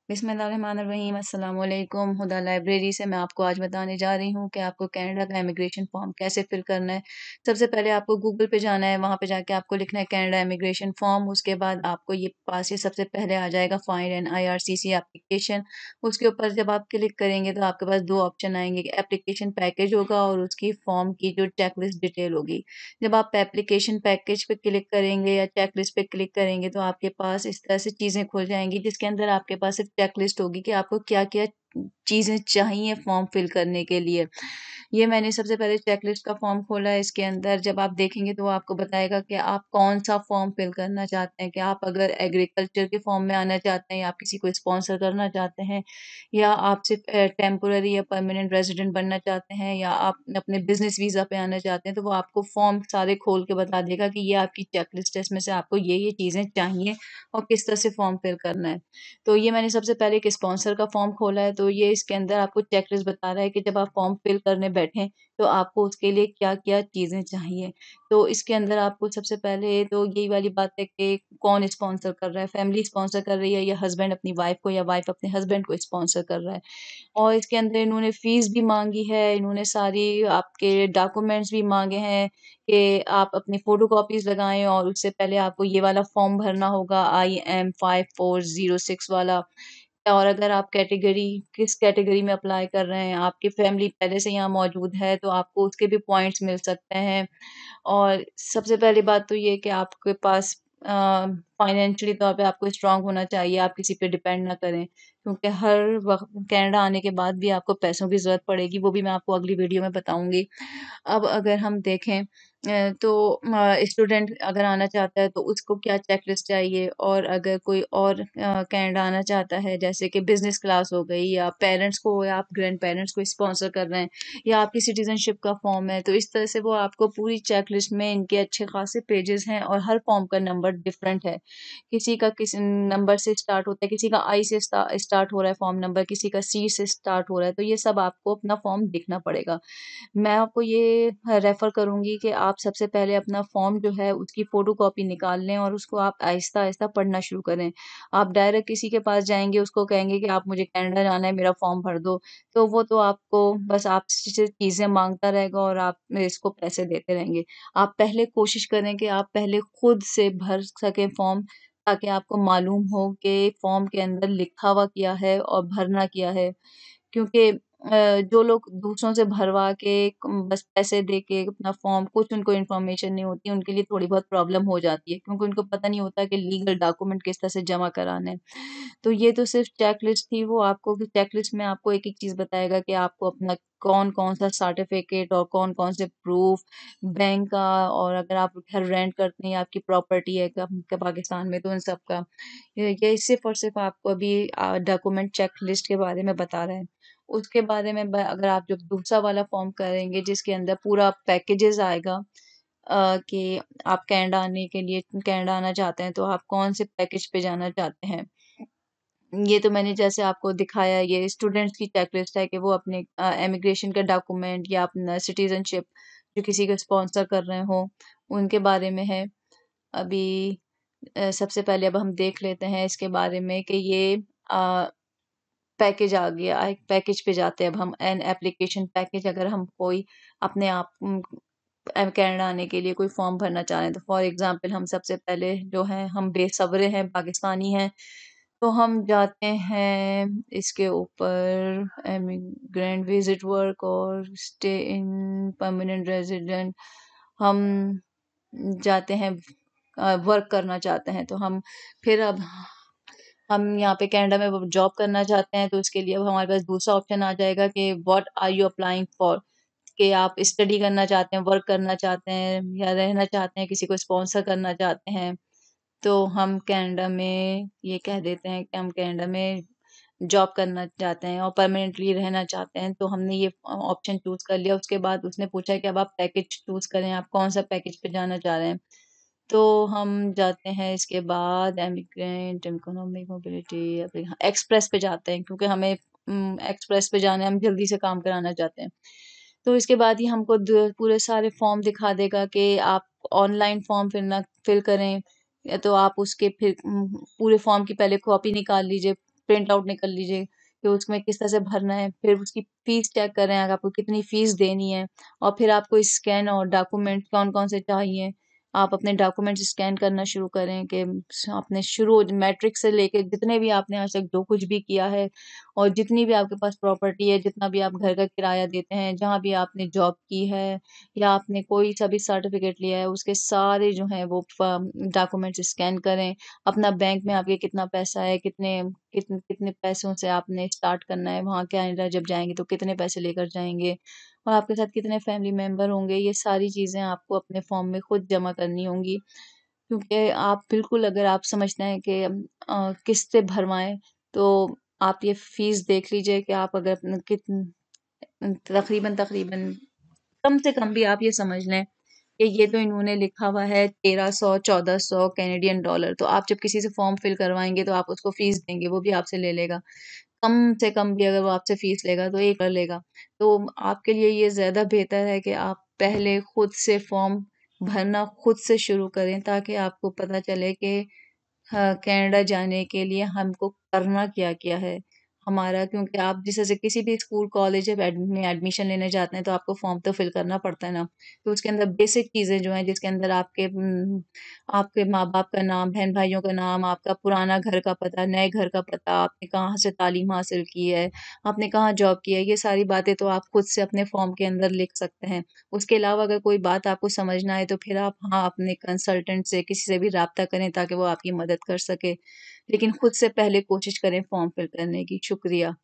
बिस्मिल्लाहिर्रहमानिर्रहीम अस्सलाम वालेकुम। हुदा लाइब्रेरी से मैं आपको आज बताने जा रही हूँ कि आपको कनाडा का इमिग्रेशन फॉर्म कैसे फिल करना है। सबसे पहले आपको गूगल पे जाना है, वहाँ पे जाके आपको लिखना है कनाडा इमिग्रेशन फॉर्म। उसके बाद आपको ये पास ये सबसे पहले आ जाएगा फाइंड एन आईआरसीसी एप्लीकेशन। उसके ऊपर जब आप क्लिक करेंगे तो आपके पास दो ऑप्शन आएंगे, एप्लीकेशन पैकेज होगा और उसकी फॉर्म की जो चेकलिस्ट डिटेल होगी। जब आप एप्लीकेशन पैकेज पे क्लिक करेंगे या चेकलिस्ट पे क्लिक करेंगे तो आपके पास इस तरह से चीज़ें खुल जाएँगी, जिसके अंदर आपके पास एक चेकलिस्ट होगी कि आपको क्या-क्या चीज़ें चाहिए फॉर्म फिल करने के लिए। ये मैंने सबसे पहले चेकलिस्ट का फॉर्म खोला है, इसके अंदर जब आप देखेंगे तो वो आपको बताएगा कि आप कौन-सा फॉर्म फिल करना चाहते हैं, कि आप अगर एग्रीकल्चर के फॉर्म में आना चाहते हैं या आप किसी को स्पॉन्सर करना चाहते हैं या आप सिर्फ़ टेम्पोरेरी या परमानेंट रेज़िडेंट बनना चाहते हैं या आप अपने बिज़नेस वीज़ा पे आना चाहते हैं, तो वो आपको फॉर्म सारे खोल के बता देगा कि ये आपकी चेकलिस्ट है, इसमें से आपको ये-ये चीज़ें चाहिए और किस तरह से फॉर्म फिल करना है। तो ये मैंने सबसे पहले एक स्पॉन्सर का फॉर्म खोला है, तो ये इसके अंदर आपको चेकलिस्ट बता रहा है कि जब आप फॉर्म फिल करने बैठें, तो आपको उसके लिए क्या-क्या चीज़ें चाहिए। तो इसके अंदर आपको सबसे पहले तो यही वाली बात है कि कौन स्पॉन्सर कर रहा है, फैमिली स्पॉन्सर कर रही है या हस्बैंड अपनी वाइफ़ को या वाइफ़ अपने हस्बैंड को स्पॉन्सर कर रहा है। और इसके अंदर इन्होंने फ़ीस भी माँगी है, इन्होंने सारी आपके डॉक्यूमेंट्स भी माँगे हैं कि आप अपनी फ़ोटोकॉपीज़ लगाएँ और उससे पहले आपको ये वाला फ़ॉर्म भरना होगा IM 5406 वाला। और अगर आप किस कैटेगरी में अप्लाई कर रहे हैं, आपकी फैमिली पहले से यहाँ मौजूद है, तो आपको उसके भी पॉइंट्स मिल सकते हैं। और सबसे पहली बात तो ये है कि आपके पास फाइनेंशियली तौर पे आपको स्ट्रॉन्ग होना चाहिए, आप किसी पे डिपेंड ना करें, क्योंकि हर वक़्त कनाडा आने के बाद भी आपको पैसों की ज़रूरत पड़ेगी, वो भी मैं आपको अगली वीडियो में बताऊँगी। अब अगर हम देखें तो स्टूडेंट अगर आना चाहता है तो उसको क्या चेकलिस्ट चाहिए और अगर कोई और कनाडा आना चाहता है जैसे कि बिज़नेस क्लास हो गई या पेरेंट्स को या आप ग्रैंड पेरेंट्स को स्पॉन्सर कर रहे हैं या आपकी सिटीज़नशिप का फॉर्म है, तो इस तरह से वो आपको पूरी चेकलिस्ट में इनके अच्छे खासे पेजेज़ हैं और हर फॉर्म का नंबर डिफरेंट है। किसी का किसी नंबर से स्टार्ट होता है, किसी का आई से स्टार्ट हो रहा है फॉर्म नंबर, किसी का सी से स्टार्ट हो रहा है, तो ये सब आपको अपना फॉर्म देखना पड़ेगा। मैं आपको ये रेफ़र करूँगी कि आप सबसे पहले अपना फ़ॉर्म जो है उसकी फ़ोटोकॉपी निकाल लें और उसको आप आहिस्ता-आहिस्ता पढ़ना शुरू करें। आप डायरेक्ट किसी के पास जाएँगे, उसको कहेंगे कि आप मुझे कनाडा जाना है, मेरा फ़ॉर्म भर दो, तो वो तो आपको बस आपसे चीज़ें माँगता रहेगा और आप इसको पैसे देते रहेंगे। आप पहले कोशिश करें कि आप पहले खुद से भर सकें फ़ॉर्म, ताकि आपको मालूम हो कि फ़ॉर्म के अंदर लिखा हुआ क्या है और भरना क्या है। क्योंकि जो लोग दूसरों से भरवा के बस पैसे दे के अपना फॉर्म कुछ उनको इन्फॉर्मेशन नहीं होती, उनके लिए थोड़ी बहुत प्रॉब्लम हो जाती है क्योंकि उनको पता नहीं होता कि लीगल डॉक्यूमेंट किस तरह से जमा कराने हैं। तो ये तो सिर्फ़ चेकलिस्ट थी, वो आपको चेकलिस्ट में आपको एक-एक चीज़ बताएगा कि आपको अपना कौन-कौन सा सर्टिफ़िकेट और कौन-कौन से प्रूफ़ बैंक का और अगर आप घर रेंट करते हैं या आपकी प्रॉपर्टी है पाकिस्तान में तो उन सब का। ये सिर्फ़ और सिर्फ़ आपको अभी डॉक्यूमेंट चेकलिस्ट के बारे में बता रहे हैं। उसके बारे में अगर आप जब दूसरा वाला फ़ॉर्म करेंगे जिसके अंदर पूरा पैकेजेज़ आएगा कि आप कनाडा आना चाहते हैं तो आप कौन से पैकेज पे जाना चाहते हैं। ये तो मैंने जैसे आपको दिखाया ये स्टूडेंट्स की चेकलिस्ट है कि वो अपने इमिग्रेशन का डॉक्यूमेंट या अपना सिटीज़नशिप जो किसी को स्पॉन्सर कर रहे हों, उनके बारे में है। अभी सबसे पहले अब हम देख लेते हैं इसके बारे में कि ये अ पैकेज आ गया, एक पैकेज पे जाते हैं अब हम एन एप्लीकेशन पैकेज अगर हम कोई अपने आप कनाडा आने के लिए कोई फॉर्म भरना चाह रहे हैं तो फॉर एग्ज़ाम्पल हम सबसे पहले जो हैं हम बेसब्रे हैं, पाकिस्तानी हैं, तो हम जाते हैं इसके ऊपर इमिग्रेंट विज़िट वर्क और स्टे इन परमानेंट रेज़िडेंट हम जाते हैं वर्क करना चाहते हैं तो फिर अब हम यहाँ पे कनाडा में जॉब करना चाहते हैं तो उसके लिए अब हमारे पास दूसरा ऑप्शन आ जाएगा कि what are you applying for? कि आप स्टडी करना चाहते हैं, वर्क करना चाहते हैं या रहना चाहते हैं, किसी को स्पॉन्सर करना चाहते हैं। तो हम कनाडा में ये कह देते हैं कि हम कनाडा में जॉब करना चाहते हैं और परमानेंटली रहना चाहते हैं, तो हमने ये ऑप्शन चूज़ कर लिया। उसके बाद उसने पूछा कि अब आप पैकेज चूज़ करें, आप कौन-सा पैकेज पे जाना चाह रहे हैं। तो हम जाते हैं इसके बाद इमिग्रेंट, इकोनॉमिक मोबिलिटी अभी हाँ, एक्सप्रेस पे जाते हैं क्योंकि हमें एक्सप्रेस पे जाना है, हम जल्दी से काम कराना चाहते हैं। तो इसके बाद ही हमको पूरे सारे फॉर्म दिखा देगा कि आप ऑनलाइन फॉर्म फिल करें या तो आप उसके फिर पूरे फॉर्म की पहले कॉपी निकाल लीजिए प्रिंट आउट निकाल लीजिए कि उसमें किस तरह से भरना है। फिर उसकी फ़ीस चेक करें, अगर आपको कितनी फ़ीस देनी है और फिर आपको स्कैन और डॉक्यूमेंट कौन-कौन से चाहिए। आप अपने डॉक्यूमेंट्स स्कैन करना शुरू करें कि आपने शुरू मैट्रिक से लेके जितने भी आपने आज तक जो कुछ भी किया है और जितनी भी आपके पास प्रॉपर्टी है, जितना भी आप घर का किराया देते हैं, जहाँ भी आपने जॉब की है या आपने कोई सा भी सर्टिफ़िकेट लिया है, उसके सारे जो हैं वो डॉक्यूमेंट्स स्कैन करें। अपना बैंक में आपके कितना पैसा है, कितने कितने पैसों से आपने स्टार्ट करना है, वहाँ कनाडा जब जाएँगे तो कितने पैसे लेकर जाएँगे और आपके साथ कितने फैमिली मेंबर होंगे, ये सारी चीज़ें आपको अपने फ़ॉर्म में खुद जमा करनी होंगी। क्योंकि आप बिल्कुल अगर आप समझते हैं कि किस्त से भरवाएँ, तो आप ये फ़ीस देख लीजिए कि आप अगर तकरीबन कम से कम भी आप ये समझ लें कि ये तो इन्होंने लिखा हुआ है 1300-1400 कैनेडियन डॉलर, तो आप जब किसी से फ़ॉर्म फिल करवाएँगे तो आप उसको फ़ीस देंगे, वो भी आपसे ले लेगा। कम से कम भी अगर वो आपसे फ़ीस लेगा तो 1 लेगा। तो आपके लिए ये ज़्यादा बेहतर है कि आप पहले खुद से फ़ॉर्म भरना खुद से शुरू करें ताकि आपको पता चले कि हाँ, कनाडा जाने के लिए हमको करना क्या-क्या है। हमारा क्योंकि आप जिस तरह से किसी भी स्कूल, कॉलेज या में एडमिशन लेने जाते हैं तो आपको फ़ॉर्म तो फिल करना पड़ता है ना। तो उसके अंदर बेसिक चीज़ें जो हैं जिसके अंदर आपके माँ-बाप का नाम, बहन-भाइयों का नाम, आपका पुराना घर का पता, नए घर का पता, आपने कहाँ से तालीम हासिल की है, आपने कहाँ जॉब की है, ये सारी बातें तो आप खुद से अपने फ़ॉर्म के अंदर लिख सकते हैं। उसके अलावा अगर कोई बात आपको समझ ना आए तो फिर आप हाँ, अपने कंसल्टेंट से किसी से भी राब्ता करें ताकि वो आपकी मदद कर सके। लेकिन खुद से पहले कोशिश करें फ़ॉर्म फिल करने की। शुक्रिया।